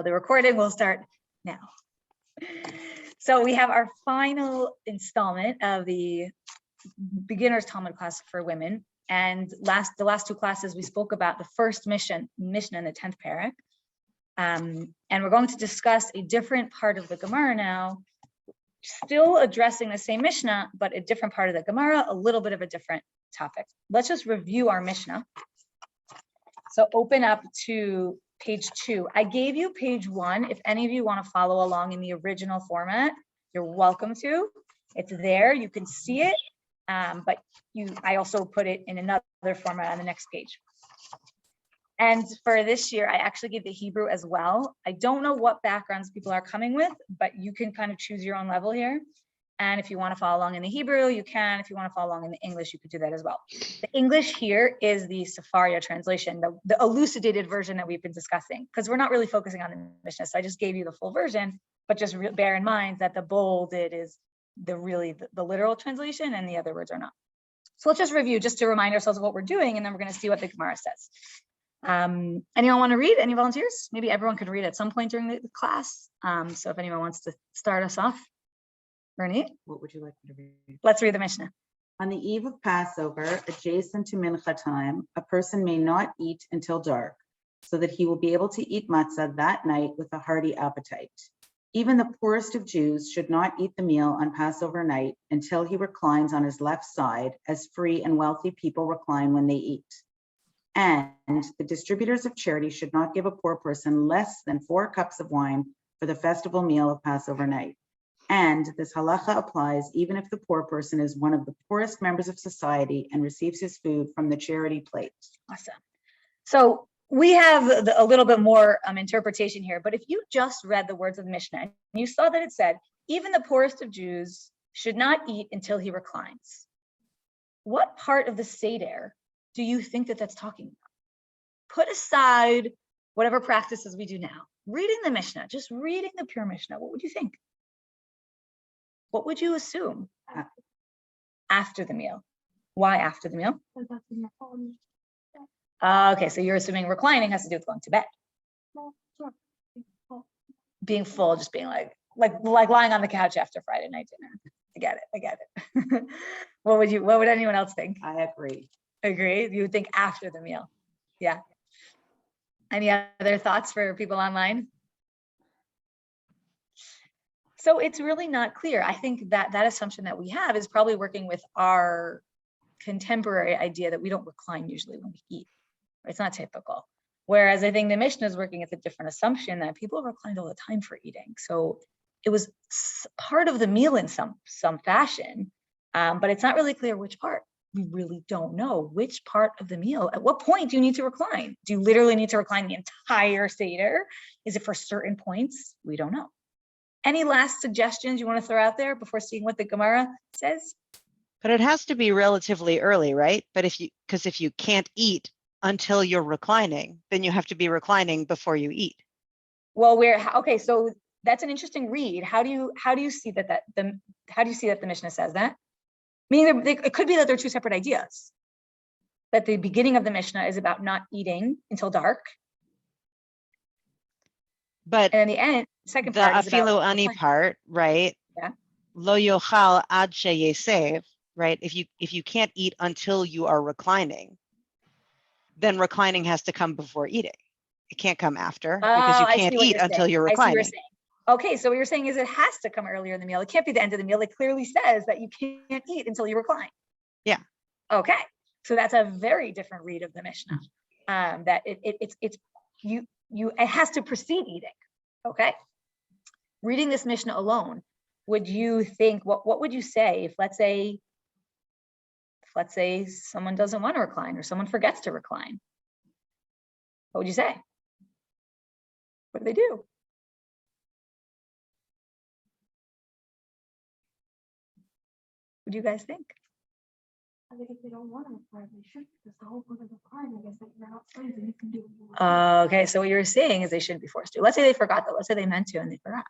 the recording will start now. So we have our final installment of the beginner's Talmud class for women. And the last two classes, we spoke about the first Mishnah in the 10th parak. And we're going to discuss a different part of the Gemara now, still addressing the same Mishnah, but a different part of the Gemara, a little bit of a different topic. Let's just review our Mishnah. So open up to page 2. I gave you page 1. If any of you want to follow along in the original format, you're welcome to. It's there, you can see it, but I also put it in another format on the next page. And for this year, I actually gave the Hebrew as well. I don't know what backgrounds people are coming with, but you can kind of choose your own level here. And if you want to follow along in the Hebrew, you can. If you want to follow along in the English, you could do that as well. The English here is the Sefaria translation, the elucidated version that we've been discussing, because we're not really focusing on the Mishnah. So I just gave you the full version, but just bear in mind that the bolded is the literal translation and the other words are not. So let's just review just to remind ourselves of what we're doing, and then we're going to see what the Gemara says. Anyone want to read? Any volunteers? Maybe everyone could read at some point during the class. So if anyone wants to start us off. Bernie? What would you like me to read? Let's read the Mishnah. On the eve of Passover, adjacent to Mincha time, a person may not eat until dark, so that he will be able to eat matzah that night with a hearty appetite. Even the poorest of Jews should not eat the meal on Passover night until he reclines on his left side, as free and wealthy people recline when they eat. And the distributors of charity should not give a poor person less than 4 cups of wine for the festival meal of Passover night. And this halacha applies even if the poor person is one of the poorest members of society and receives his food from the charity plate. Awesome. So we have a little bit more interpretation here, but if you just read the words of the Mishnah and you saw that it said, even the poorest of Jews should not eat until he reclines, what part of the Seder do you think that that's talking about? Put aside whatever practices we do now. Reading the Mishnah, just reading the pure Mishnah, what would you think? What would you assume? After the meal. Why after the meal? Okay, so you're assuming reclining has to do with going to bed. Being full, just being like lying on the couch after Friday night dinner. I get it. What would anyone else think? I agree. Agree? You would think after the meal. Yeah. Any other thoughts for people online? So it's really not clear. I think that assumption that we have is probably working with our contemporary idea that we don't recline usually when we eat. It's not typical. Whereas I think the Mishnah is working with a different assumption that people reclined all the time for eating. So it was part of the meal in some fashion, but it's not really clear which part. We really don't know which part of the meal. At what point do you need to recline? Do you literally need to recline the entire Seder? Is it for certain points? We don't know. Any last suggestions you want to throw out there before seeing what the Gemara says? But it has to be relatively early, right? But if you can't eat until you're reclining, then you have to be reclining before you eat. Well, okay, so that's an interesting read. How do you see that the Mishnah says that? Meaning it could be that they're two separate ideas. That the beginning of the Mishnah is about not eating until dark. But and in the end, second the part is afilu ani part, right? Yeah. Lo yochal ad sheyesev, right? If you can't eat until you are reclining, then reclining has to come before eating. It can't come after because you can't eat until you're reclining. I see what you're saying. Okay, so what you're saying is it has to come earlier in the meal. It can't be the end of the meal. It clearly says that you can't eat until you recline. Yeah. Okay, so that's a very different read of the Mishnah. That it has to precede eating. Okay. Reading this Mishnah alone, would you think what would you say if let's say someone doesn't want to recline or someone forgets to recline? What would you say? What do they do? What do you guys think? I think if they don't want to recline, they should, because the whole point of reclining is that you're not slaves and you can do what you want. Okay, so what you're saying is they shouldn't be forced to. Let's say they forgot though. Let's say they meant to and they forgot.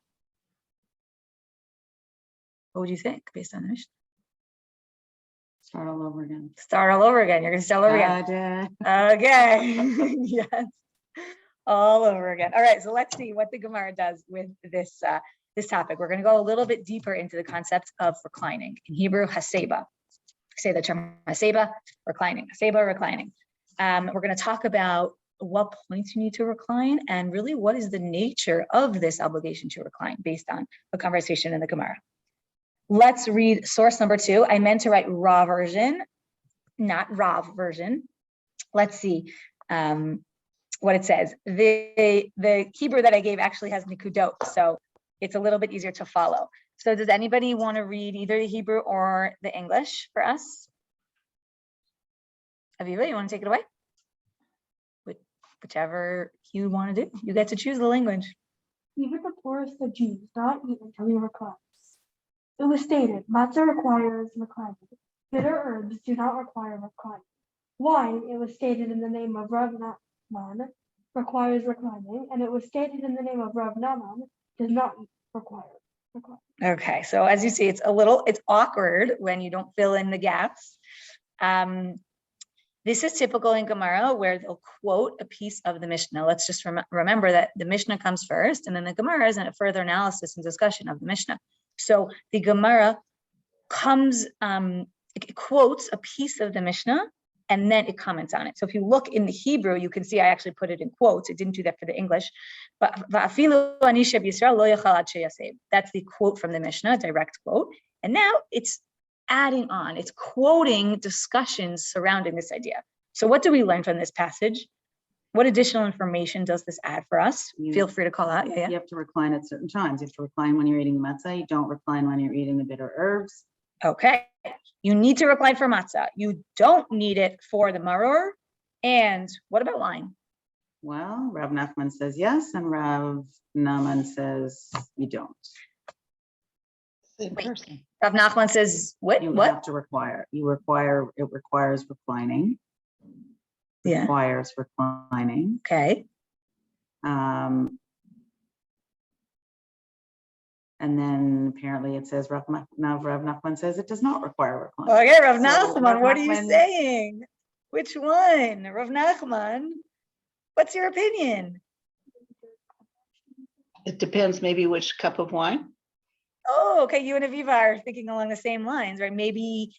What would you think based on the Mishnah? Start all over again. Start all over again. You're going to start all over again. Okay. Yes. all over again. All right, so let's see what the Gemara does with this this topic. We're going to go a little bit deeper into the concept of reclining. In Hebrew, haseba. Say the term haseba, reclining. Haseba, reclining. We're going to talk about what points you need to recline and really what is the nature of this obligation to recline based on a conversation in the Gemara. Let's read source number 2. I meant to write raw version, not Rav version. Let's see what it says. The Hebrew that I gave actually has nikudot, so it's a little bit easier to follow. So does anybody want to read either the Hebrew or the English for us? Aviva, you want to take it away? Whichever you want to do. You get to choose the language. Even the poorest of Jews not eat until he reclines. It was stated, matzah requires reclining. Bitter herbs do not require reclining. Wine, it was stated in the name of Rav Nachman, requires reclining, and it was stated in the name of Rav Naaman, does not require reclining. Okay, so as you see, it's awkward when you don't fill in the gaps. This is typical in Gemara where they'll quote a piece of the Mishnah. Let's just remember that the Mishnah comes first, and then the Gemara is a further analysis and discussion of the Mishnah. So the Gemara comes, it quotes a piece of the Mishnah, and then it comments on it. So if you look in the Hebrew, you can see I actually put it in quotes. It didn't do that for the English. But that's the quote from the Mishnah, direct quote. And now it's adding on, it's quoting discussions surrounding this idea. So what do we learn from this passage? What additional information does this add for us? Feel free to call out. You have to recline at certain times. You have to recline when you're eating matzah. You don't recline when you're eating the bitter herbs. Okay. You need to recline for matzah. You don't need it for the maror. And what about wine? Well, Rav Nachman says yes, and Rav Naaman says you don't. Same person. Rav Nachman says, what? You What? have to require. It requires reclining. Yeah. Requires reclining. Okay. And then apparently it says Rav Nachman says it does not require reclining. Okay, Rav So Nachman, Rav what are you Nachman- saying? Which one? Rav Nachman, what's your opinion? It depends maybe which cup of wine. Oh, okay. You and Aviva are thinking along the same lines, right? Maybe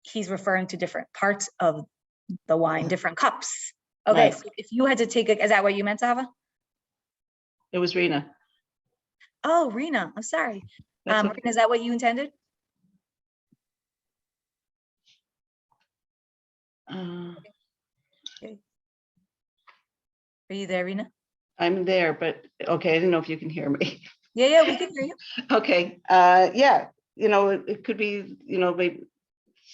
he's referring to different parts of the wine, different cups. Okay, Right. so if you had to take is that what you meant, Sava? It was Rena. Oh, Rena, I'm sorry. That's Rena, okay. is that what you intended? Uh, Are you there, Rena? I'm there, but okay, I didn't know if you can hear me. Yeah, we can hear you. Okay, yeah, it could be, maybe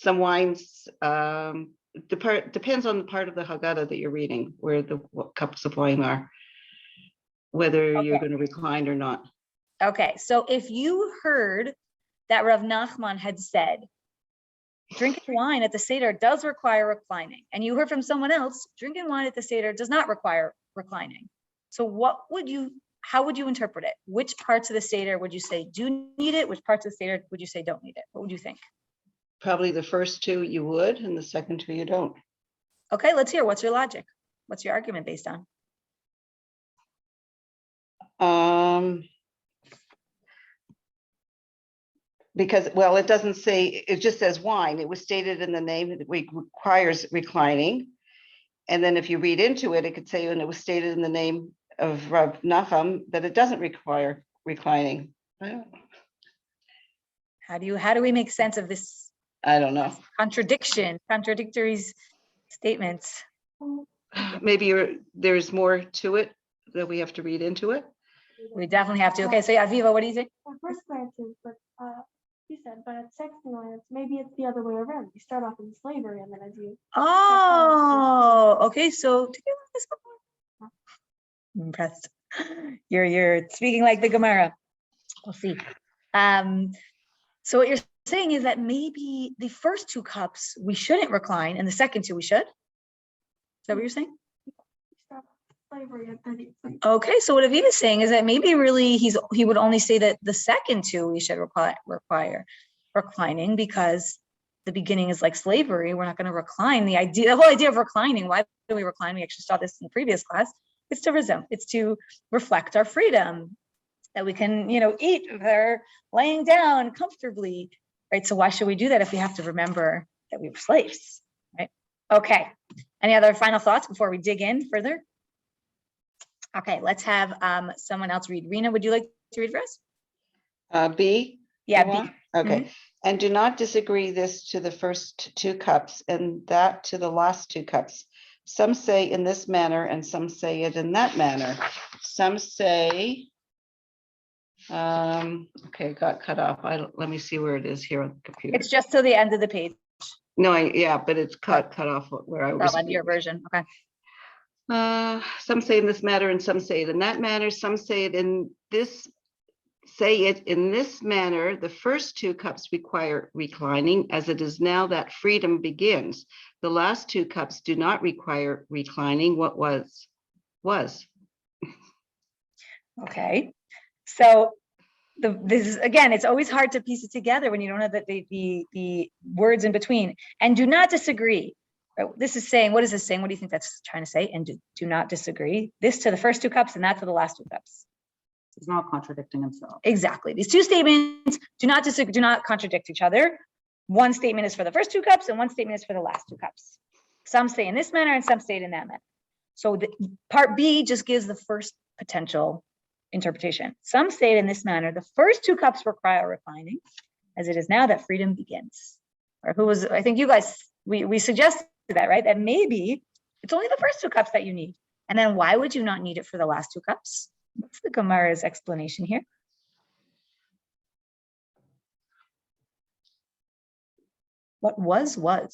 some wines, depends on the part of the Haggadah that you're reading, where what cups of wine are, whether you're Okay. going to recline or not. Okay, so if you heard that Rav Nachman had said, drinking wine at the Seder does require reclining, and you heard from someone else, drinking wine at the Seder does not require reclining. So how would you interpret it? Which parts of the Seder would you say do need it? Which parts of the Seder would you say don't need it? What would you think? Probably the first two you would, and the second two you don't. Okay, let's hear. What's your logic? What's your argument based on? Because, well, it doesn't say, it just says wine. It was stated in the name that requires reclining. And then if you read into it, it could say, and it was stated in the name of Rav Nachum that it doesn't require reclining. How do we make sense of this I don't know. contradictory statements? Maybe there's more to it that we have to read into it. We definitely have to. Okay, so yeah, Aviva, what do you think? At first glance, but you said, but at second glance, maybe it's the other way around. You start off in slavery, and then as you Oh, okay. So did you want this one? I'm impressed. You're speaking like the Gemara. We'll see. So what you're saying is that maybe the first two cups we shouldn't recline, and the second two we should. Is that what you're saying? start off slavery, and then you Okay, so what Aviva's saying is that maybe really he would only say that the second two we should require reclining because the beginning is like slavery, we're not going to recline. The whole idea of reclining, why do we recline? We actually saw this in the previous class. It's to resume, it's to reflect our freedom, that we can, eat or laying down comfortably, right? So why should we do that if we have to remember that we were slaves, right? Okay. Any other final thoughts before we dig in further? Okay, let's have someone else read. Rena, would you like to read for us? B? Yeah, you want? B. Okay. And do not disagree this to the first two cups and that to the last two cups. Some say in this manner and some say it in that manner. Some say, okay, got cut off. Let me see where it is here on the computer. It's just to the end of the page. No, yeah, but it's cut off where I was. On your version, okay. Some say in this manner and some say it in that manner. Some say it in this manner. The first two cups require reclining, as it is now that freedom begins. The last two cups do not require reclining. What was. Okay, so this is, again, it's always hard to piece it together when you don't have the words in between. And do not disagree. This is saying, what is this saying? What do you think that's trying to say? And do not disagree. This to the first two cups and that to the last two cups. It's not contradicting himself. Exactly. These two statements do not disagree, do not contradict each other. One statement is for the first two cups and one statement is for the last two cups. Some say in this manner and some say it in that manner. So the part B just gives the first potential interpretation. Some say it in this manner. The first two cups require reclining, as it is now that freedom begins. Or I think you guys, we suggested that, right? That maybe it's only the first two cups that you need. And then why would you not need it for the last two cups? What's the Gemara's explanation here? What was? What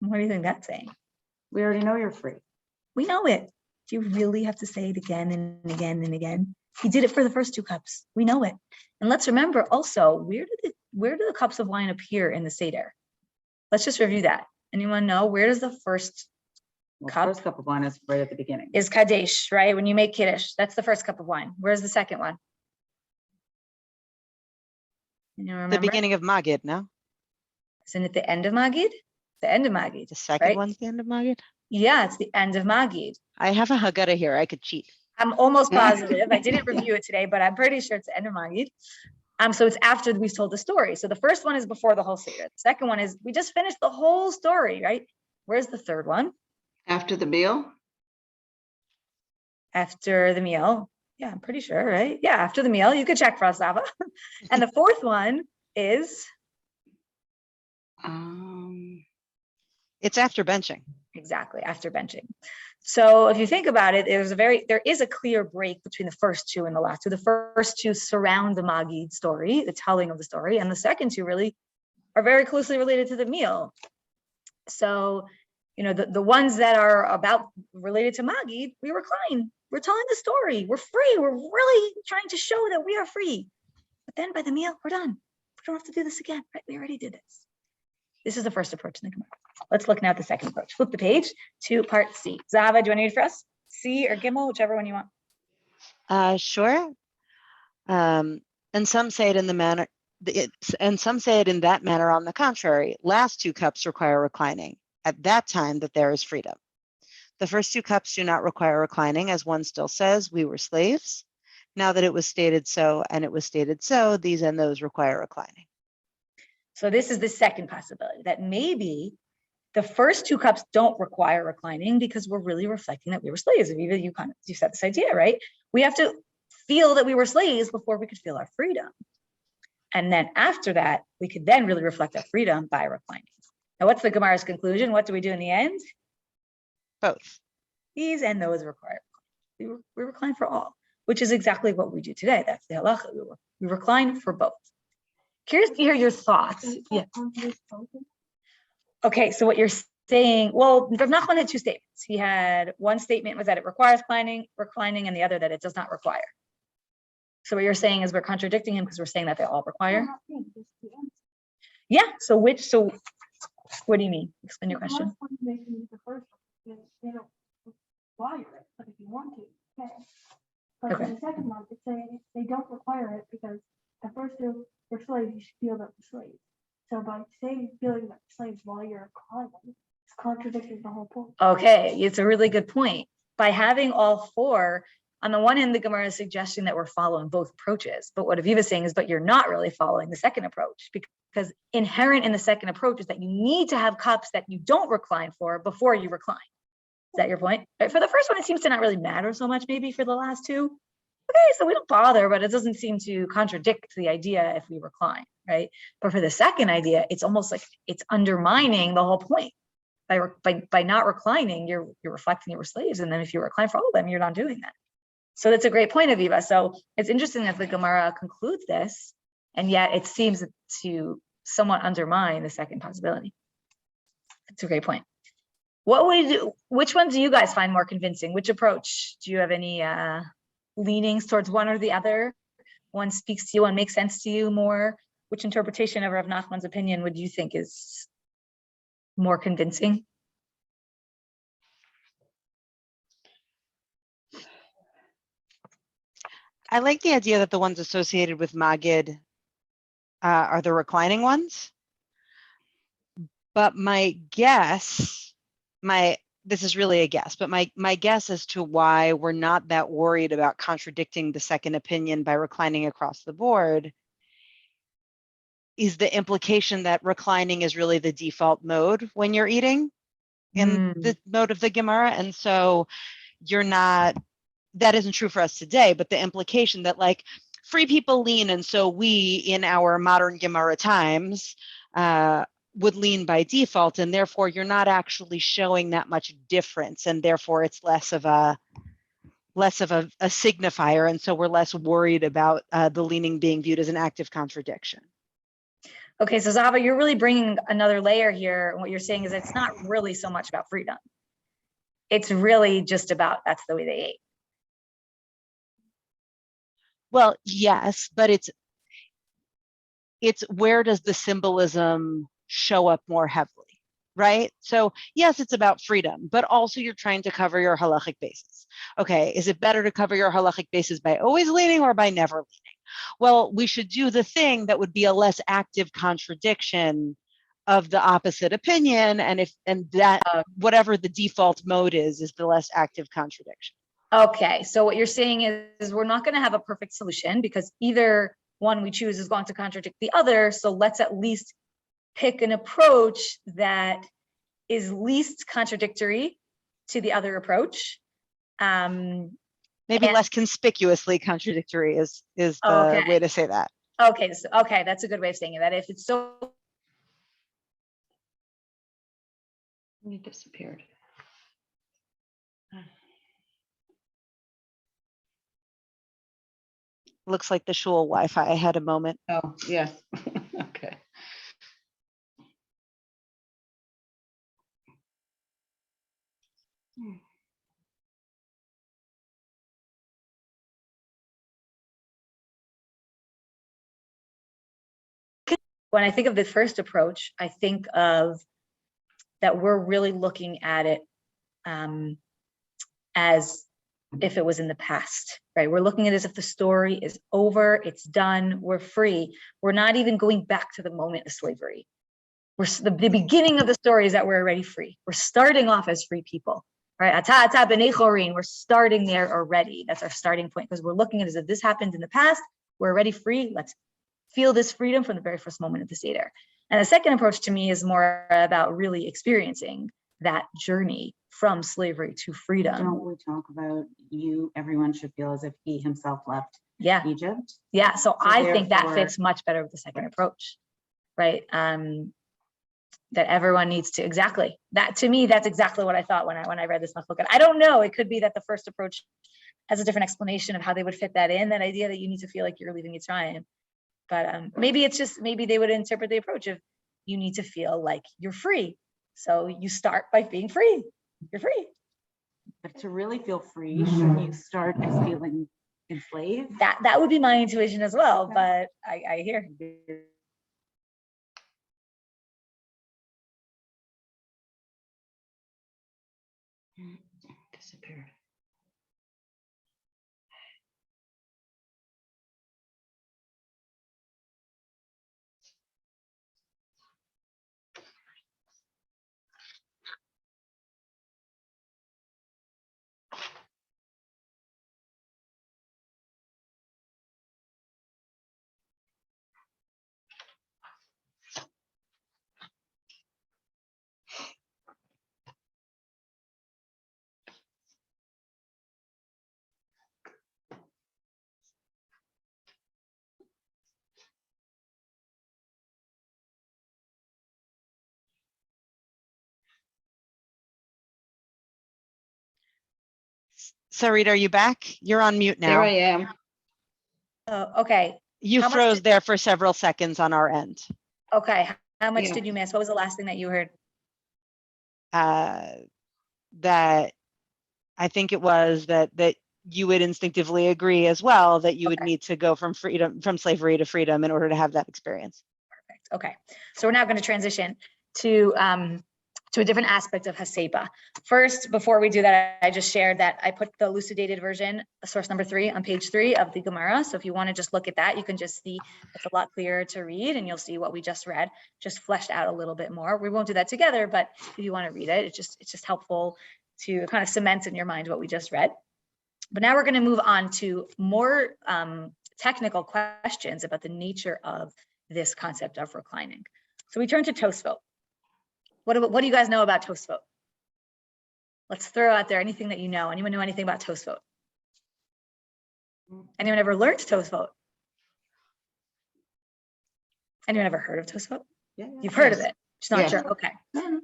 do you think that's saying? We already know you're free. We know it. Do you really have to say it again and again and again? He did it for the first two cups. We know it. And let's remember also, where do the cups of wine appear in the Seder? Let's just review that. Anyone know, where does the first cup? First cup of wine is right at the beginning. Is Kadesh, right? When you make Kiddush, that's the first cup of wine. Where's the second one? You remember? The beginning of Magid, no? Isn't it the end of Magid? The end of Magid. The second right? one's the end of Magid? Yeah, it's the end of Magid. I have a Haggadah here. I could cheat. I'm almost positive. I didn't review it today, but I'm pretty sure it's the end of Magid. So it's after we've told the story. So the first one is before the whole Seder. The second one is we just finished the whole story, right? Where's the third one? After the meal? After the meal. Yeah, I'm pretty sure, right? Yeah, after the meal. You could check for us, Sava. And the fourth one is? It's after benching. Exactly, after benching. So if you think about it, there is a clear break between the first two and the last two. The first two surround the Magid story, the telling of the story, and the second two really are very closely related to the meal. So, the ones that are related to Magid, we recline. We're telling the story. We're free. We're really trying to show that we are free. But then by the meal, we're done. We don't have to do this again, right? We already did this. This is the first approach in the Gemara. Let's look now at the second approach. Flip the page to part C. Zava, do you want to read for us? C or Gimel, whichever one you want. Sure. And some say it in the manner, and some say it in that manner. On the contrary, last two cups require reclining. At that time that there is freedom. The first two cups do not require reclining, as one still says, we were slaves. Now that it was stated so, and it was stated so, these and those require reclining. So this is the second possibility, that maybe the first two cups don't require reclining because we're really reflecting that we were slaves. Aviva, you said this idea, right? We have to feel that we were slaves before we could feel our freedom. And then after that, we could then really reflect our freedom by reclining. Now, what's the Gemara's conclusion? What do we do in the end? Both. These and those require. We recline for all, which is exactly what we do today. That's the halacha. We recline for both. Curious to hear your thoughts. Yeah. Okay, so what you're saying, well, Rav Nachman had two statements. He had one statement was that it requires reclining, and the other that it does not require. So what you're saying is we're contradicting him because we're saying that they all require. Yeah. So what do you mean? Explain your question. They don't require it, but if you want to, okay. But Okay. in the second one, it's saying they don't require it because the first two were slaves, you should feel that we're slaves. So by saying feeling like slaves while you're reclining, it's contradicting the whole point. Okay, it's a really good point. By having all four, on the one hand, the Gemara is suggesting that we're following both approaches, but what Aviva's saying is, but you're not really following the second approach, because inherent in the second approach is that you need to have cups that you don't recline for before you recline. Is that your point? For the first one, it seems to not really matter so much, maybe for the last two. Okay, so we don't bother, but it doesn't seem to contradict the idea if we recline, right? But for the second idea, it's almost like it's undermining the whole point. By not reclining, you're reflecting you were slaves, and then if you recline for all of them, you're not doing that. So that's a great point, Aviva. So it's interesting that the Gemara concludes this, and yet it seems to somewhat undermine the second possibility. It's a great point. Which one do you guys find more convincing? Which approach? Do you have any leanings towards one or the other? One speaks to you, one makes sense to you more? Which interpretation of Rav Nachman's opinion would you think is more convincing? I like the idea that the ones associated with Magid are the reclining ones. But my guess, this is really a guess, but my guess as to why we're not that worried about contradicting the second opinion by reclining across the board is the implication that reclining is really the default mode when you're eating in the mode of the Gemara. And so you're not, that isn't true for us today, but the implication that like free people lean, and so we in our modern Gemara times would lean by default, and therefore you're not actually showing that much difference, and therefore it's less of a signifier, and so we're less worried about the leaning being viewed as an active contradiction. Okay, so Zava, you're really bringing another layer here. What you're saying is it's not really so much about freedom. It's really just about that's the way they ate. Well, yes, but it's where does the symbolism show up more heavily, right? So yes, it's about freedom, but also you're trying to cover your halachic basis. Okay, is it better to cover your halachic basis by always leaning or by never leaning? Well, we should do the thing that would be a less active contradiction of the opposite opinion, and that whatever the default mode is the less active contradiction. Okay, so what you're saying is we're not going to have a perfect solution because either one we choose is going to contradict the other. So let's at least pick an approach that is least contradictory to the other approach. Maybe less conspicuously contradictory is the way to say that. Okay, so that's a good way of saying it. That if it's so, It disappeared. Looks like the shul Wi-Fi had a moment. Oh, yes. Okay. when I think of the first approach, I think of that we're really looking at it as if it was in the past, right? We're looking at it as if the story is over, it's done, we're free. We're not even going back to the moment of slavery. The beginning of the story is that we're already free. We're starting off as free people, right? Ata ata b'nei chorin, we're starting there already. That's our starting point because we're looking at it as if this happened in the past, we're already free. Let's feel this freedom from the very first moment of the Seder. And the second approach to me is more about really experiencing that journey from slavery to freedom. Don't we talk about everyone should feel as if he himself left Egypt? Yeah, so I think that fits much better with the second approach, right? That everyone needs to, exactly. That to me, that's exactly what I thought when I read this Machloket. I don't know, it could be that the first approach has a different explanation of how they would fit that in, that idea that you need to feel like you're leaving Mitzrayim. But maybe it's just, maybe they would interpret the approach of you need to feel like you're free. So you start by being free. You're free. But to really feel free, should you start as feeling enslaved? That would be my intuition as well, but I hear. Disappeared. Sarit, are you back? You're on mute There I now. am. Okay, You How much froze did- there for several seconds on our end. okay. How much Yeah. did you miss? What was the last thing that you heard? That I think it was that you would instinctively agree as well that you would Okay. need to go from slavery to freedom in order to have that experience. Perfect. Okay, so we're now going to transition to a different aspect of Haseba. First, before we do that, I just shared that I put the elucidated version, source number 3, on page 3 of the Gemara. So if you want to just look at that, you can just see it's a lot clearer to read, and you'll see what we just read, just fleshed out a little bit more. We won't do that together, but if you want to read it, it's just helpful to kind of cement in your mind what we just read. But now we're going to move on to more technical questions about the nature of this concept of reclining. So we turn to Tosfot. What do you guys know about Tosfot? Let's throw out there anything that you know. Anyone know anything about Tosfot? Anyone ever learned Tosfot? Anyone ever heard of Tosfot? Yeah, You've heard of Yes. it, just not Yeah. sure. Okay.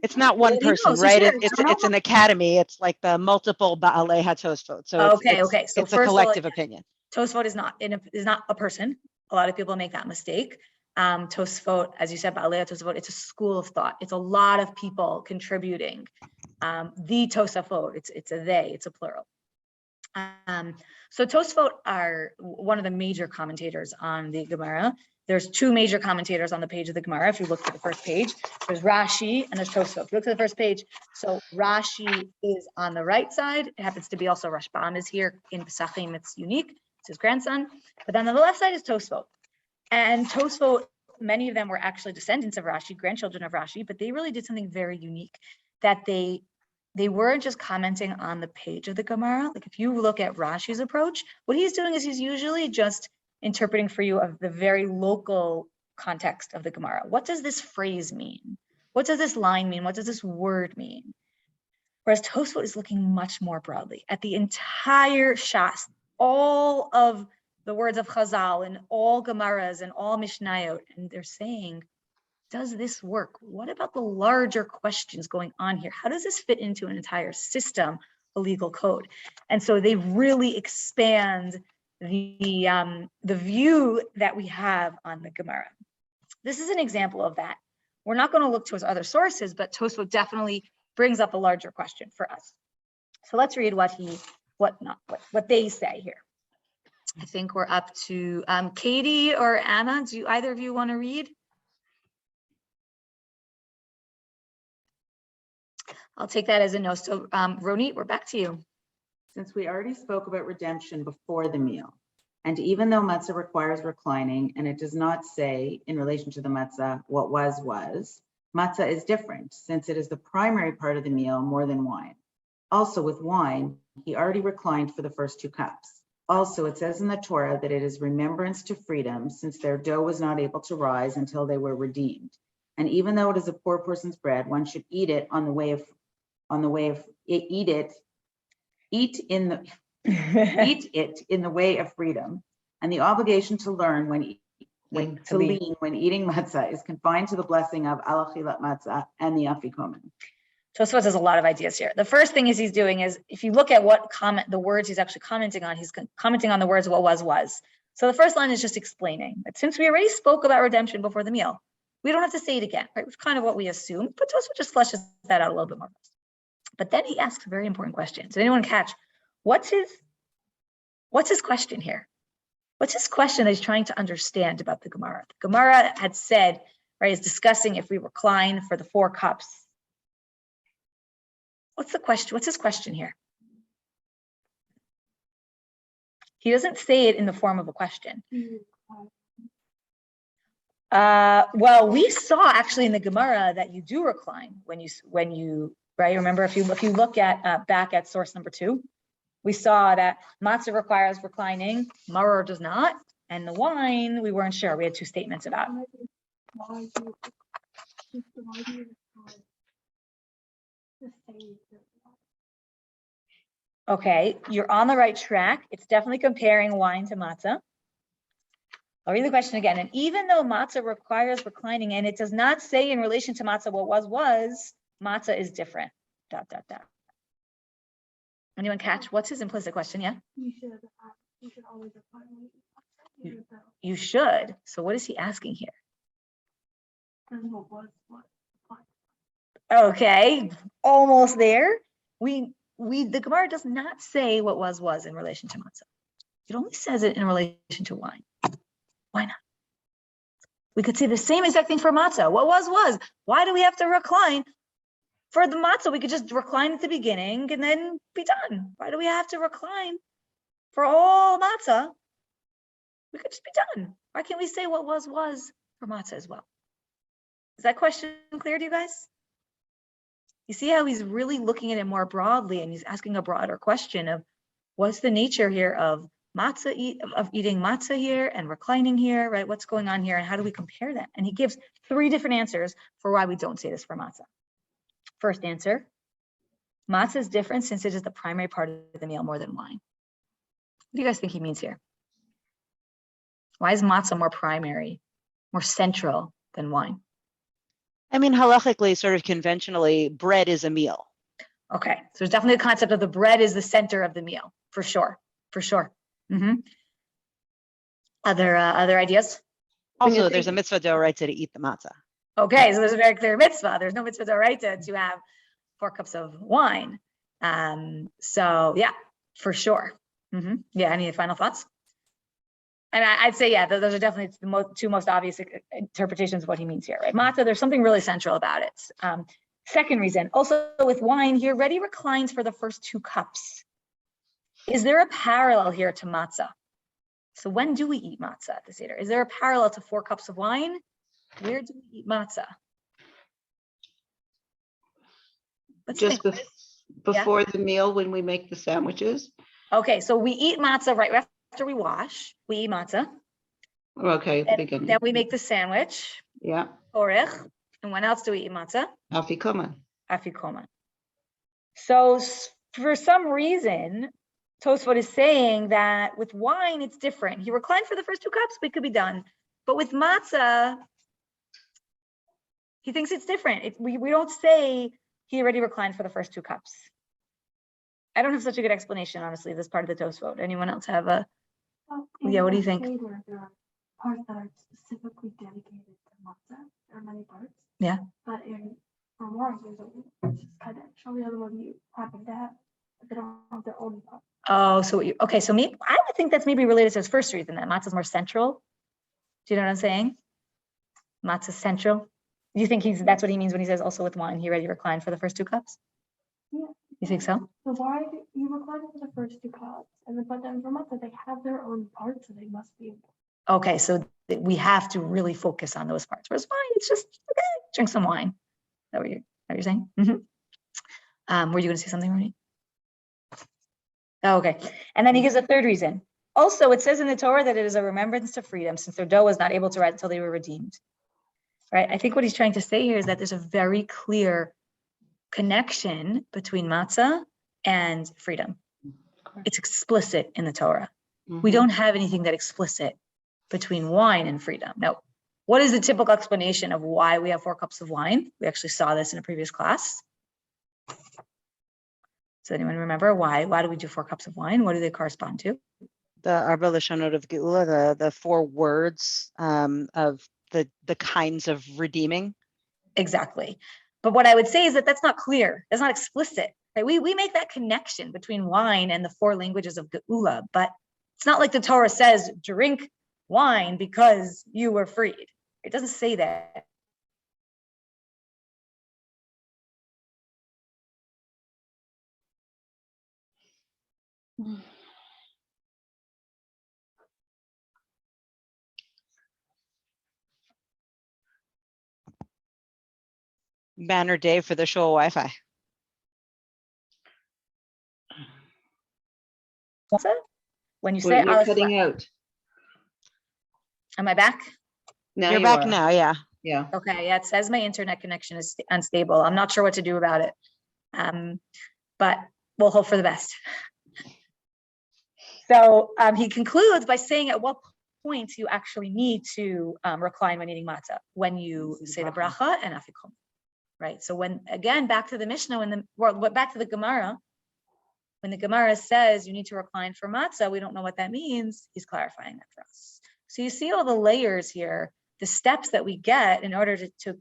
It's not one Well, you know, person, so right? sure, It's an academy. It's like the multiple Ba'alei HaTosfot. So Okay. So it's a first of all, collective opinion. Tosfot is not a person. A lot of people make that mistake. Tosfot, as you said, Ba'alei Tosfot, it's a school of thought. It's a lot of people contributing. The Tosafot, it's a they, it's a plural. So Tosfot are one of the major commentators on the Gemara. There's 2 major commentators on the page of the Gemara. If you look at the first page, there's Rashi and there's Tosfot. If you look at the first page, so Rashi is on the right side. It happens to be also Rashbam is here in Pesachim. It's unique. It's his grandson. But then on the left side is Tosfot. And Tosfot, many of them were actually descendants of Rashi, grandchildren of Rashi, but they really did something very unique, that they weren't just commenting on the page of the Gemara. Like if you look at Rashi's approach, what he's doing is he's usually just interpreting for you of the very local context of the Gemara. What does this phrase mean? What does this line mean? What does this word mean? Whereas Tosfot is looking much more broadly at the entire Shas, all of the words of Chazal and all Gemaras and all Mishnayot, and they're saying, does this work? What about the larger questions going on here? How does this fit into an entire system, a legal code? And so they really expand the view that we have on the Gemara. This is an example of that. We're not going to look towards other sources, but Tosfot definitely brings up a larger question for us. So let's read what they say here. I think we're up to Katie or Anna. Do either of you want to read? I'll take that as a no. So Ronit, we're back to you. Since we already spoke about redemption before the meal, and even though matzah requires reclining, and it does not say in relation to the matzah what was, matzah is different since it is the primary part of the meal more than wine. Also with wine, he already reclined for the first 2 cups. Also, it says in the Torah that it is remembrance to freedom since their dough was not able to rise until they were redeemed. And even though it is a poor person's bread, one should eat it eat it in the way of freedom, and the obligation to learn when eating matzah is confined to the blessing of alachilat matzah and the afikomen. Tosfot has a lot of ideas here. The first thing he's doing is, if you look at the words he's actually commenting on, he's commenting on the words what was. So the first line is just explaining that since we already spoke about redemption before the meal, we don't have to say it again, right? Which is kind of what we assume, but Tosfot just fleshes that out a little bit more. But then he asks a very important question. Did anyone catch what's his question here? What's his question that he's trying to understand about the Gemara? The Gemara had said, right, is discussing if we recline for the 4 cups. What's the question? What's his question here? He doesn't say it in the form of a question. Well, we saw actually in the Gemara that you do recline when you right? Remember, if you look at back at source number 2, we saw that matzah requires reclining, maror does not, and the wine we weren't sure. We had 2 statements about. Okay, you're on the right track. It's definitely comparing wine to matzah. I'll read the question again. And even though matzah requires reclining, and it does not say in relation to matzah what was, matzah is different. Anyone catch? What's his implicit question? Yeah, You should always recline when you eat matzah, even though you should. So what is he asking here? there's what was what. Okay, almost there. The Gemara does not say what was in relation to matzah. It only says it in relation to wine. Why not? We could say the same exact thing for matzah. What was. Why do we have to recline? For the matzah, we could just recline at the beginning and then be done. Why do we have to recline for all matzah? We could just be done. Why can't we say what was for matzah as well? Is that question clear to you guys? You see how he's really looking at it more broadly, and he's asking a broader question of what's the nature here of eating matzah here and reclining here, right? What's going on here and how do we compare that? And he gives 3 different answers for why we don't say this for matzah. First answer, matzah is different since it is the primary part of the meal more than wine. What do you guys think he means here? Why is matzah more primary, more central than wine? I mean, halachically, sort of conventionally, bread is a meal. Okay, so there's definitely a concept of the bread is the center of the meal, for sure. Mm-hmm. Other ideas? Also, there's a mitzvah d'oraita to eat the matzah. Okay, so there's a very clear mitzvah. There's no mitzvah d'oraita to have 4 cups of wine. So yeah, for sure. Mm-hmm. Yeah, any final thoughts? And I'd say, yeah, those are definitely the 2 most obvious interpretations of what he means here, right? Matzah, there's something really central about it. Second reason, also with wine, he already reclines for the first 2 cups. Is there a parallel here to matzah? So when do we eat matzah at the Seder? Is there a parallel to 4 cups of wine? Where do we eat matzah? Let's Just think. before the meal when we make the sandwiches. Okay, so we eat matzah right after we wash. We eat matzah. Okay, at the beginning. Then we make the sandwich. Yeah. Orech. And when else do we eat matzah? Afikoman. Afikoman. So for some reason, Tosfot is saying that with wine, it's different. He reclined for the first 2 cups, but it could be done. But with matzah, he thinks it's different. We don't say he already reclined for the first 2 cups. I don't have such a good explanation, honestly, this part of the Tosfot. Anyone else have a? Yeah, what do you think? Seder, there are parts that are specifically dedicated to matzah. There are many parts. Yeah. But for wine, there's just kind of show the other one you happen to have, but they don't have their own part. Oh, so okay, so maybe I would think that's maybe related to his first reason that matzah is more central. Do you know what I'm saying? Matzah central. Do you think that's what he means when he says also with wine, he already reclined for the first 2 cups? Yeah. You think so? So why you recline for the first 2 cups, and then but then for matzah they have their own parts, so they must be. Okay, so we have to really focus on those parts. Whereas wine, it's just okay, drink some wine. Is that what you're saying? Mm-hmm. Were you going to say something, Ronnie? Oh, okay. And then he gives a 3rd reason. Also, it says in the Torah that it is a remembrance to freedom, since their dough was not able to rise until they were redeemed. Right? I think what he's trying to say here is that there's a very clear connection between matzah and freedom. It's explicit in the Torah. We don't have anything that explicit between wine and freedom. Now, what is the typical explanation of why we have 4 cups of wine? We actually saw this in a previous class. Does anyone remember why? Why do we do 4 cups of wine? What do they correspond to? The Arba Lashonot of Geula, the 4 words of the kinds of redeeming. Exactly. But what I would say is that that's not clear. That's not explicit. Right? We make that connection between wine and the 4 languages of Geula, but it's not like the Torah says, drink wine because you were freed. It doesn't say that. Banner day for the show Wi-Fi. When you say You're cutting out. Am I back? Now You're you back are. now, yeah. Yeah. Okay, yeah, it says my internet connection is unstable. I'm not sure what to do about it. But we'll hope for the best. So he concludes by saying at what point you actually need to recline when eating matzah, when you say the bracha and afikom, right? So when, again, back to the Mishnah, back to the Gemara, when the Gemara says you need to recline for matzah, we don't know what that means. He's clarifying that for us. So you see all the layers here, the steps that we get in order to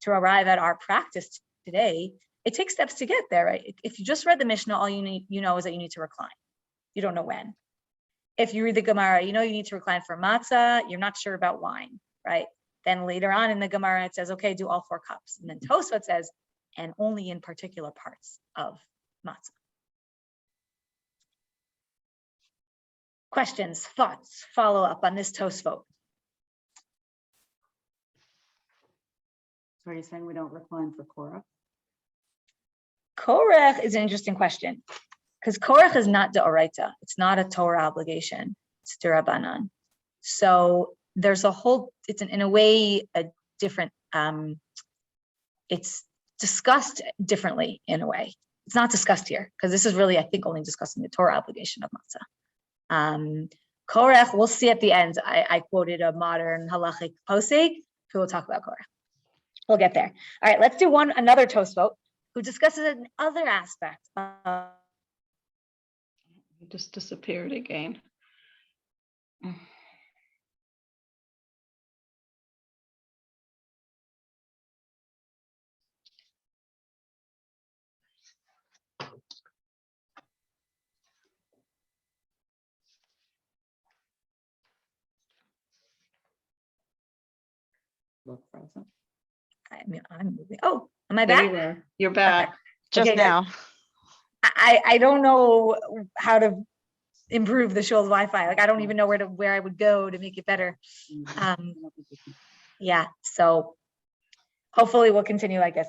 arrive at our practice today. It takes steps to get there, right? If you just read the Mishnah, all you know is that you need to recline. You don't know when. If you read the Gemara, you know you need to recline for matzah. You're not sure about wine, right? Then later on in the Gemara, it says, okay, do all 4 cups. And then Tosfot says, and only in particular parts of matzah. Questions, thoughts, follow up on this Tosfot? So are you saying we don't recline for Korah? Korach is an interesting question because Korach is not D'oraita. It's not a Torah obligation. It's D'Rabbanan. So there's a whole, it's in a way a different, it's discussed differently in a way. It's not discussed here because this is really, I think, only discussing the Torah obligation of matzah. Korach, we'll see at the end. I quoted a modern halachic posek. We'll talk about Korach. We'll get there. All right, let's do another Tosfot who discusses another aspect of. It just disappeared again. Look frozen. I'm moving. Oh, am I There you back? were. You're back. Just Okay, now. I don't know how to improve the Shoals Wi-Fi. Like I don't even know where I would go to make it better. Yeah, so hopefully we'll continue like this.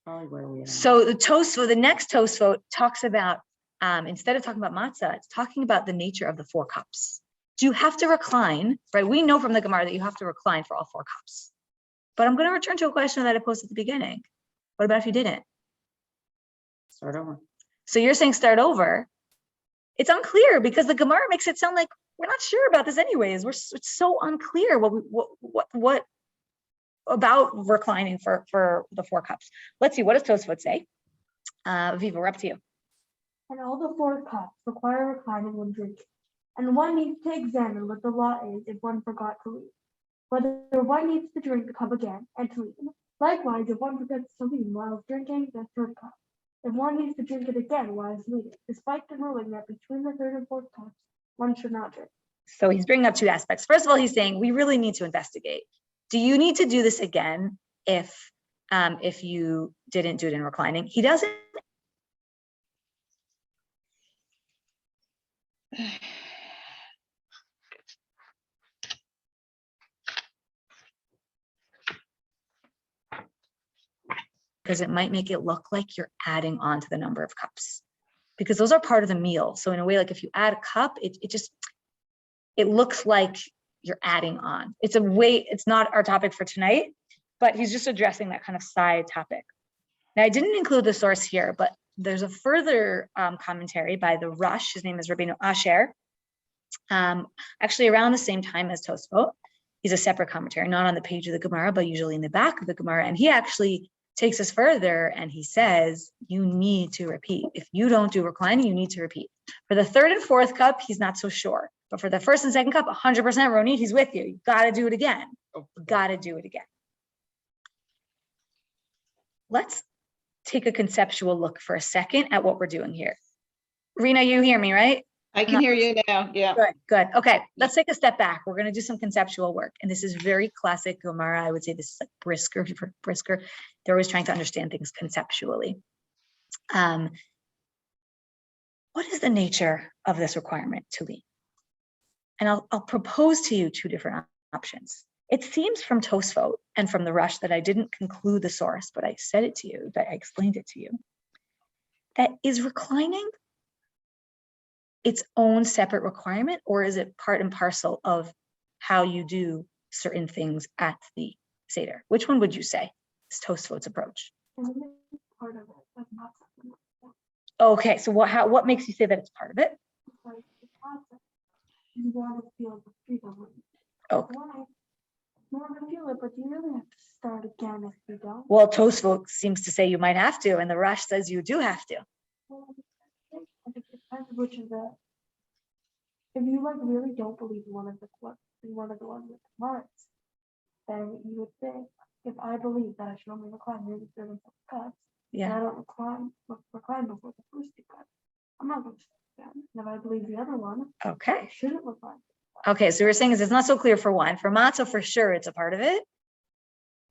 Probably where we are. So the next Tosfot talks about, instead of talking about matzah, it's talking about the nature of the 4 cups. Do you have to recline, right? We know from the Gemara that you have to recline for all 4 cups. But I'm going to return to a question that I posed at the beginning. What about if you didn't? Start over. So you're saying start over. It's unclear because the Gemara makes it sound like we're not sure about this anyways. It's so unclear what about reclining for the 4 cups. Let's see, what does Tosfot say? Viva, we're up to you. And all the 4 cups require reclining when drinking. And one needs to examine what the law is if one forgot to leave. Whether one needs to drink the cup again and to leave. Likewise, if one forgets to leave while drinking the 3rd cup. If one needs to drink it again while it's leaving, despite the ruling that between the 3rd and 4th cups, one should not drink. So he's bringing up 2 aspects. First of all, he's saying we really need to investigate. Do you need to do this again if you didn't do it in reclining? He doesn't. Because it might make it look like you're adding on to the number of cups, because those are part of the meal. So in a way, like if you add a cup, it looks like you're adding on. It's a way, it's not our topic for tonight, but he's just addressing that kind of side topic. Now I didn't include the source here, but there's a further commentary by the Rush. His name is Rabbeinu Asher. Actually around the same time as Tosfot. He's a separate commentary, not on the page of the Gemara, but usually in the back of the Gemara. And he actually takes us further and he says, you need to repeat. If you don't do reclining, you need to repeat. For the 3rd and 4th cup, he's not so sure. But for the 1st and 2nd cup, 100% Ronit, he's with you. You got to do it again. Got to do it again. Let's take a conceptual look for a second at what we're doing here. Rena, you hear me, right? I can hear you now. Yeah. Good. Okay, let's take a step back. We're going to do some conceptual work. And this is very classic Gemara. I would say this is like Brisker. They're always trying to understand things conceptually. What is the nature of this requirement to leave? And I'll propose to you 2 different options. It seems from Tosfot and from the Rush that I didn't conclude the source, but I said it to you, that I explained it to you. That is reclining its own separate requirement, or is it part and parcel of how you do certain things at the Seder? Which one would you say is Tosfot's approach? Part of it, but not something like Okay, so what makes you say that it's part of it? that. Like the concept, you want to feel the freedom. Oh. Why? You want to feel it, but you really have to start again if you don't. Well, Tosfot seems to say you might have to, and the Rush says you do have to. Well, I think depends which of the. If you like really don't believe in one of the ones with the marks, then you would think, if I believe that I should only recline maybe 30 cuts, and Yeah. I don't recline before the first 2 cuts, I'm not going to sit down. And if I believe the other one, I Okay. shouldn't recline. Okay. So we're saying is it's not so clear for wine. For matzah, for sure, it's a part of it.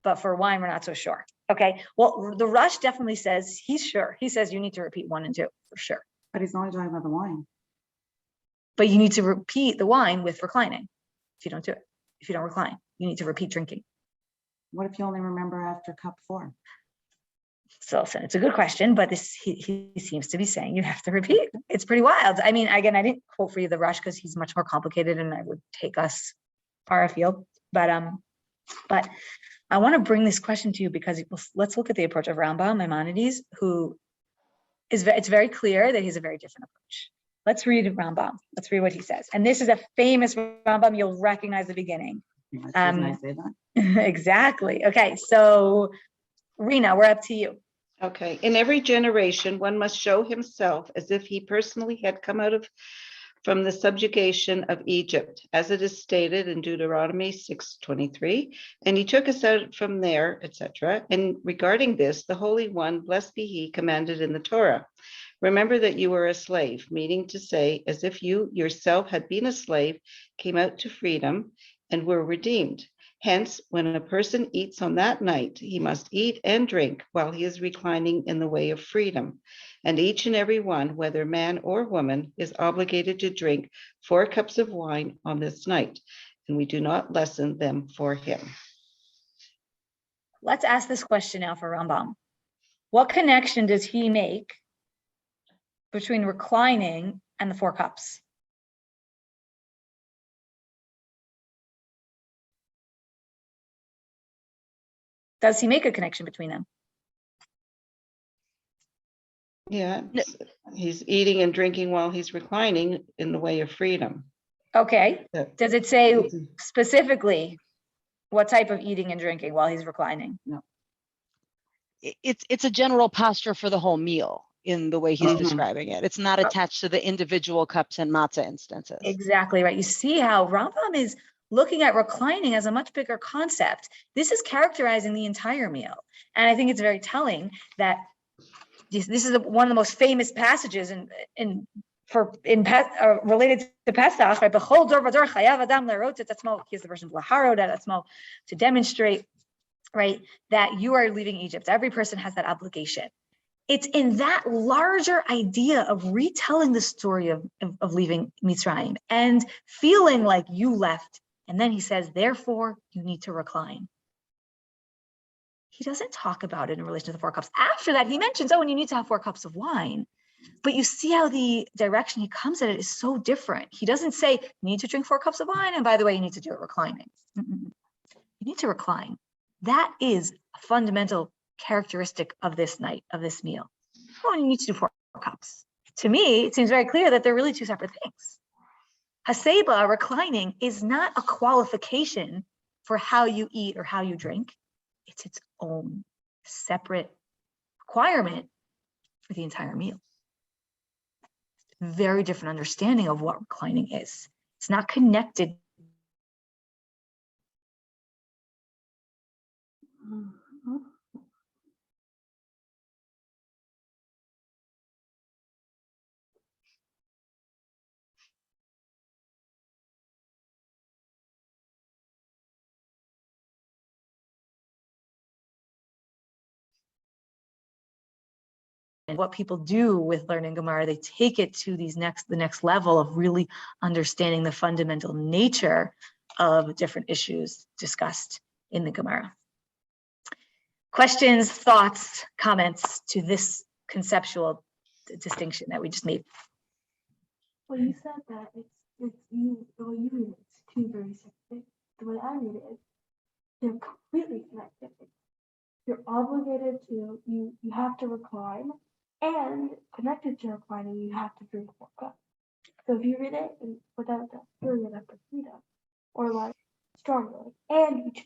But for wine, we're not so sure. Okay. Well, the Rush definitely says he's sure. He says you need to repeat 1 and 2 for sure. But he's only talking about the wine. But you need to repeat the wine with reclining. If you don't do it, if you don't recline, you need to repeat drinking. What if you only remember after cup 4? So it's a good question, but he seems to be saying you have to repeat. It's pretty wild. I mean, again, I didn't quote for you the Rush because he's much more complicated and I would take us far afield. But I want to bring this question to you because let's look at the approach of Rambam Maimonides, who is it's very clear that he's a very different approach. Let's read Rambam. Let's read what he says. And this is a famous Rambam. You'll recognize the beginning. I say that? Exactly. Okay. So Rena, we're up to you. Okay, in every generation, one must show himself as if he personally had come out from the subjugation of Egypt, as it is stated in Deuteronomy 6:23, and he took us out from there, etc. And regarding this, the Holy One, blessed be he, commanded in the Torah, remember that you were a slave, meaning to say, as if you yourself had been a slave, came out to freedom, and were redeemed. Hence, when a person eats on that night, he must eat and drink while he is reclining in the way of freedom. And each and every one, whether man or woman, is obligated to drink 4 cups of wine on this night, and we do not lessen them for him. Let's ask this question now for Rambam. What connection does he make between reclining and the 4 cups? Does he make a connection between them? Yeah, he's eating and drinking while he's reclining in the way of freedom. Okay. Yeah. Does it say specifically what type of eating and drinking while he's reclining? No. It's a general posture for the whole meal in the way he's Mhm. describing it. It's not attached to the individual cups and matzah instances. Exactly right. You see how Rambam is looking at reclining as a much bigger concept. This is characterizing the entire meal. And I think it's very telling that this is one of the most famous passages related to Pesach, right? B'chol dor v'dor chayav adam le'rot et atzmo. Here's the version of laharot et atzmo, to demonstrate, right, that you are leaving Egypt. Every person has that obligation. It's in that larger idea of retelling the story of leaving Mitzrayim and feeling like you left. And then he says, therefore, you need to recline. He doesn't talk about it in relation to the 4 cups. After that, he mentions, and you need to have 4 cups of wine. But you see how the direction he comes at it is so different. He doesn't say, you need to drink 4 cups of wine, and by the way, you need to do it reclining. You need to recline. That is a fundamental characteristic of this night, of this meal. Oh, you need to do 4 cups. To me, it seems very clear that they're really 2 separate things. Haseba, reclining, is not a qualification for how you eat or how you drink. It's its own separate requirement for the entire meal. Very different understanding of what reclining is. It's not connected. And what people do with learning Gemara, they take it to the next level of really understanding the fundamental nature of different issues discussed in the Gemara. Questions, thoughts, comments to this conceptual distinction that we just made? Well, you said that it's you, the way you read it, it's 2 very separate things. The way I read it is they're completely connected. You're obligated to, you have to recline, and connected to reclining, you have to drink 4 cups. So if you read it without that period after freedom, or like strongly, and you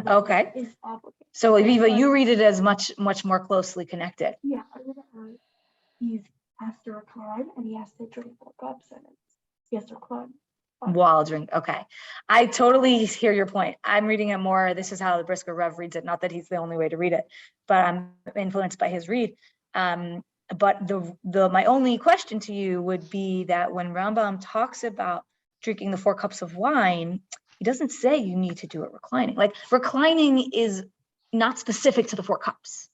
Okay. is obligated. So Aviva, you read it as much more closely connected. Yeah, I read it as he's has to recline and he has to drink 4 cups and he has to recline. While drink. Okay. I totally hear your point. I'm reading it more. This is how the Brisker Rev reads it. Not that he's the only way to read it, but I'm influenced by his read. But my only question to you would be that when Rambam talks about drinking the 4 cups of wine, he doesn't say you need to do it reclining. Like reclining is not specific to the 4 cups,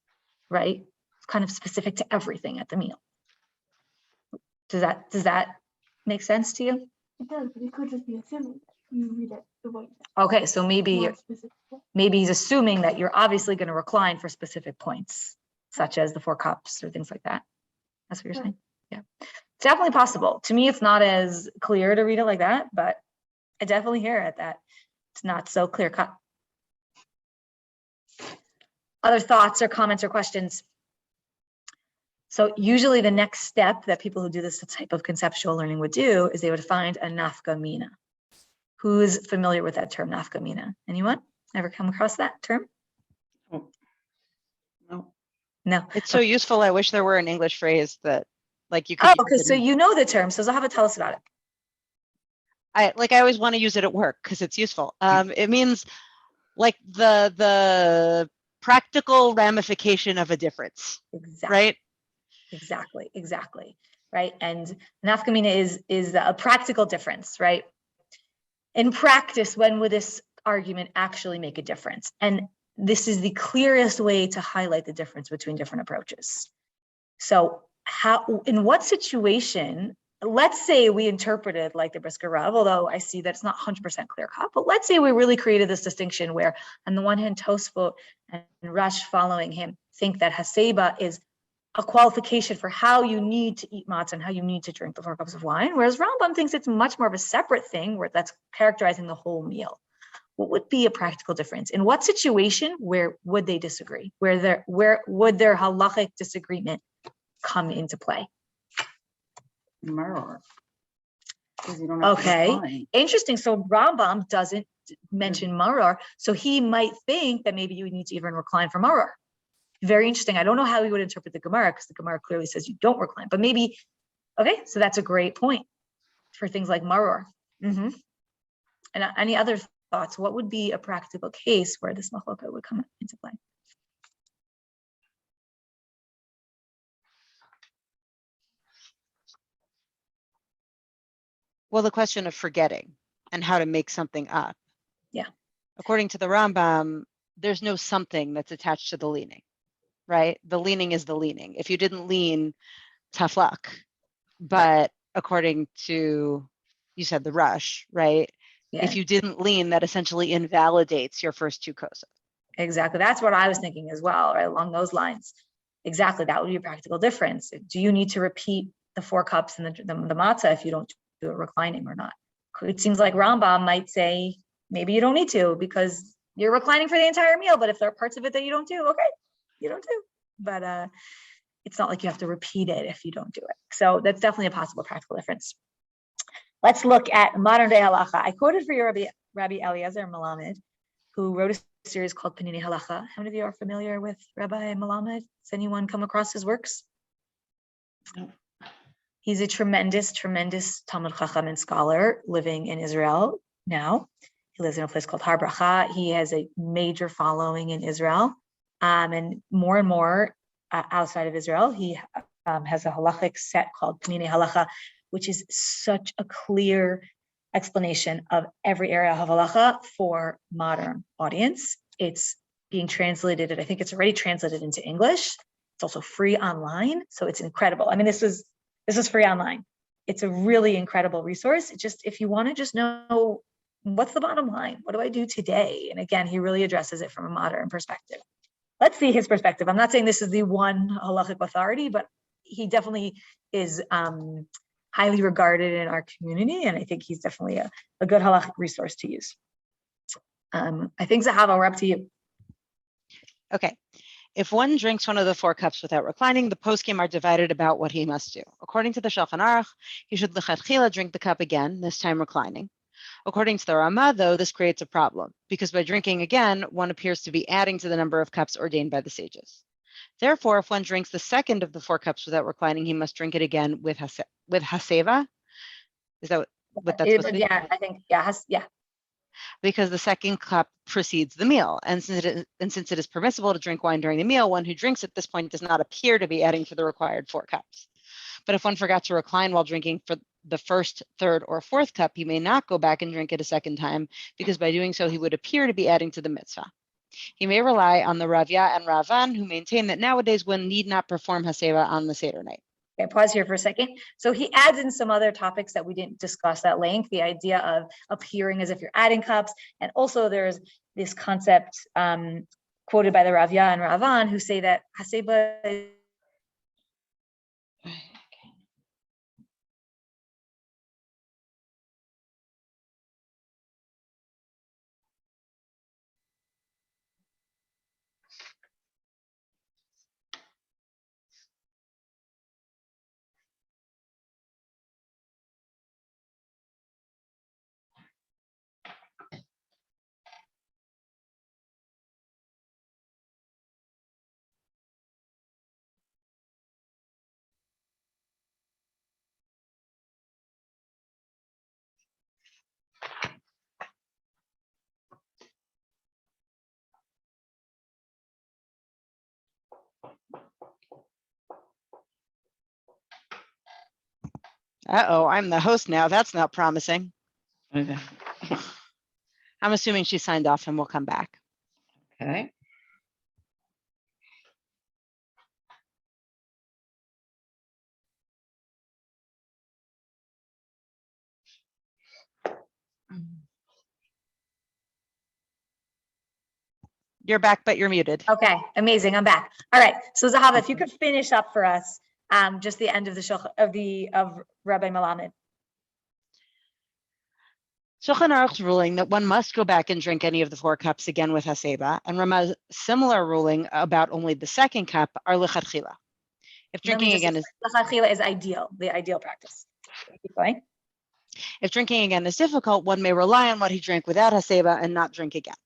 right? It's kind of specific to everything at the meal. Does that make sense to you? It does, but he could just be assuming that you read it the way. Okay, so maybe more specific. he's assuming that you're obviously going to recline for specific points, such as the 4 cups or things like that. That's what you're saying? Yeah, it's definitely possible. To me, it's not as clear to read it like that, but I definitely hear it that it's not so clear cut. Other thoughts or comments or questions? So usually the next step that people who do this type of conceptual learning would do is they would find a nafka mina. Who's familiar with that term, nafka mina? Anyone ever come across that term? No. It's so useful. I wish there were an English phrase that like you could. Oh, okay. So you know the term. So Zahava, tell us about it. I always want to use it at work because it's useful. It means like the practical ramification of a difference. Exactly. Right? Exactly. Right. And nafkamina is a practical difference, right? In practice, when would this argument actually make a difference? And this is the clearest way to highlight the difference between different approaches. So in what situation, let's say we interpreted like the Brisker Rav, although I see that it's not 100% clear cut, but let's say we really created this distinction where on the one hand, Tosfot and Rush following him think that Haseba is a qualification for how you need to eat matzah and how you need to drink the 4 cups of wine, whereas Rambam thinks it's much more of a separate thing where that's characterizing the whole meal. What would be a practical difference? In what situation where would they disagree? Where would their halachic disagreement come into play? Maror. Okay, interesting. So Rambam doesn't mention maror, so he might think that maybe you need to even recline for maror. Very interesting. I don't know how he would interpret the Gemara because the Gemara clearly says you don't recline, but maybe, okay, so that's a great point for things like maror. And any other thoughts? What would be a practical case where this machloka would come into play? Well, the question of forgetting and how to make something up. Yeah. According to the Rambam, there's no something that's attached to the leaning, right? The leaning is the leaning. If you didn't lean, tough luck. But according to, you said the Rush, right? Yeah. If you didn't lean, that essentially invalidates your first 2 kosas. Exactly. That's what I was thinking as well, right? Along those lines. Exactly. That would be a practical difference. Do you need to repeat the 4 cups and the matzah if you don't do it reclining or not? It seems like Rambam might say, maybe you don't need to because you're reclining for the entire meal, but if there are parts of it that you don't do, okay, you don't do. But it's not like you have to repeat it if you don't do it. So that's definitely a possible practical difference. Let's look at modern day halacha. I quoted for you Rabbi Eliezer Melamed, who wrote a series called Panini Halacha. How many of you are familiar with Rabbi Melamed? Has anyone come across his works? No. He's a tremendous Talmud Chacham and scholar living in Israel now. He lives in a place called Har Bracha. He has a major following in Israel, and more outside of Israel. He has a halachic set called Panini Halacha, which is such a clear explanation of every area of halacha for modern audience. It's being translated, and I think it's already translated into English. It's also free online, so it's incredible. I mean, this is free online. It's a really incredible resource. It's just, if you want to just know what's the bottom line, what do I do today? And again, he really addresses it from a modern perspective. Let's see his perspective. I'm not saying this is the one halachic authority, but he definitely is highly regarded in our community. And I think he's definitely a good halachic resource to use. I think Zahava, we're up to you. Okay. If one drinks one of the 4 cups without reclining, the poskim are divided about what he must do. According to the Shulchan Aruch, he should lechatchila drink the cup again, this time reclining. According to the Ramah, though, this creates a problem, because by drinking again, one appears to be adding to the number of cups ordained by the sages. Therefore, if one drinks the second of the 4 cups without reclining, he must drink it again with haseva. Is that what that's supposed to be? Yeah, I think, yeah, yeah. Because the second cup precedes the meal. And since it is permissible to drink wine during the meal, one who drinks at this point does not appear to be adding to the required 4 cups. But if one forgot to recline while drinking for the first, third, or fourth cup, he may not go back and drink it a second time, because by doing so, he would appear to be adding to the mitzvah. He may rely on the Ravya and Ravan, who maintain that nowadays one need not perform haseva on the Seder night. Okay, pause here for a second. So he adds in some other topics that we didn't discuss at length, the idea of appearing as if you're adding cups. And also there's this concept quoted by the Ravya and Ravan, who say that haseba. Uh-oh, I'm the host now. That's not promising. Okay. I'm assuming she signed off and we'll come back. Okay. You're back, but you're muted. Okay, amazing. I'm back. All right. So Zahava, if you could finish up for us, just the end of of Rabbi Melamed. Shulchan Aruch's ruling that one must go back and drink any of the 4 cups again with haseba, and Ramah's similar ruling about only the second cup are lichatchila. If drinking again is ideal, the ideal practice. Keep going. If drinking again is difficult, one may rely on what he drank without haseba and not drink again.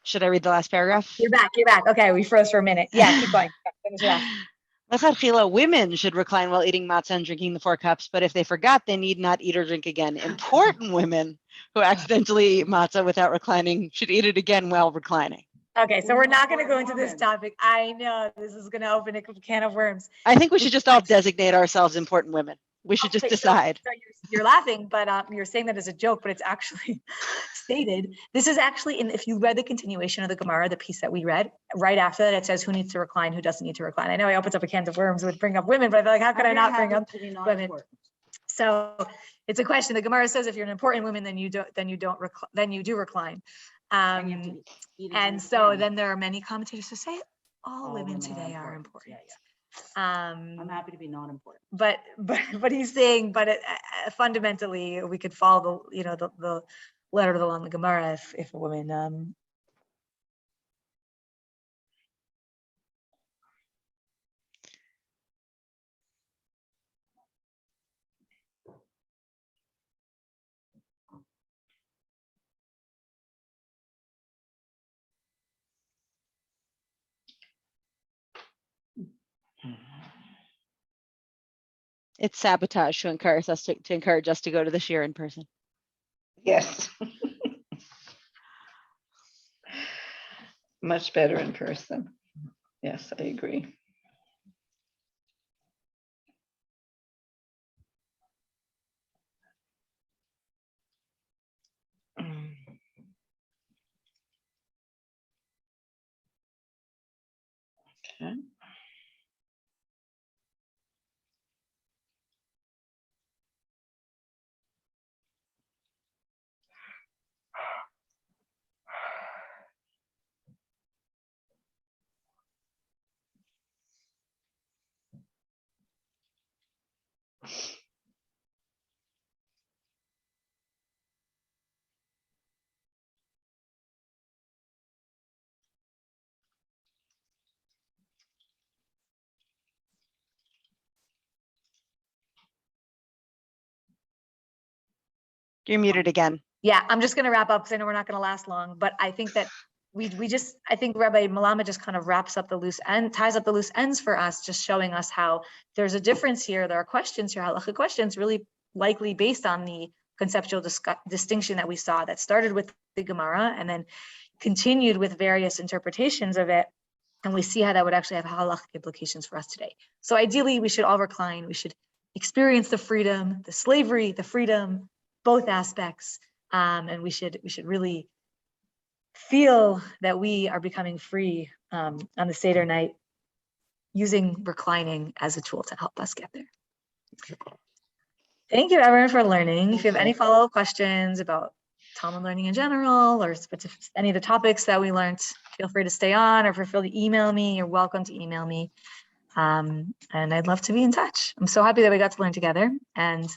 Should I read the last paragraph? You're back. You're back. Okay, we froze for a minute. Yeah, keep going. Finish it off. Lechatchila, women should recline while eating matzah and drinking the 4 cups, but if they forgot, they need not eat or drink again. Important women who accidentally eat matzah without reclining should eat it again while reclining. Okay, so we're not going to go into this topic. I know this is going to open a can of worms. I think we should just all designate ourselves important women. We should just decide. So you're laughing, but you're saying that as a joke, but it's actually stated. This is actually if you read the continuation of the Gemara, the piece that we read, right after that, it says who needs to recline, who doesn't need to recline. I know I opened up a can of worms would bring up women, but I feel like, how could I not bring up women? So it's a question. The Gemara says if you're an important woman, then you do recline. And so then there are many commentators who say all women today are important. Yeah. I'm happy to be not important. But he's saying, fundamentally, we could follow the letter of the law in the Gemara if a woman. It's sabotage to encourage us to go to the shir in person. Yes. Much better in person. Yes, I agree. Okay. You're muted again. Yeah, I'm just gonna wrap up because I know we're not gonna last long, but I think that I think Rabbi Malama just kind of ties up the loose ends for us, just showing us how there's a difference here. There are questions here, halachic questions, really likely based on the conceptual distinction that we saw that started with the Gemara and then continued with various interpretations of it. And we see how that would actually have halachic implications for us today. So ideally, we should all recline. We should experience the freedom, the slavery, the freedom, both aspects. And we should really feel that we are becoming free on the Seder night, using reclining as a tool to help us get there. Thank you, everyone, for learning. If you have any follow-up questions about Talmud learning in general, or any of the topics that we learned, feel free to stay on, or feel free to email me. You're welcome to email me. And I'd love to be in touch. I'm so happy that we got to learn together, and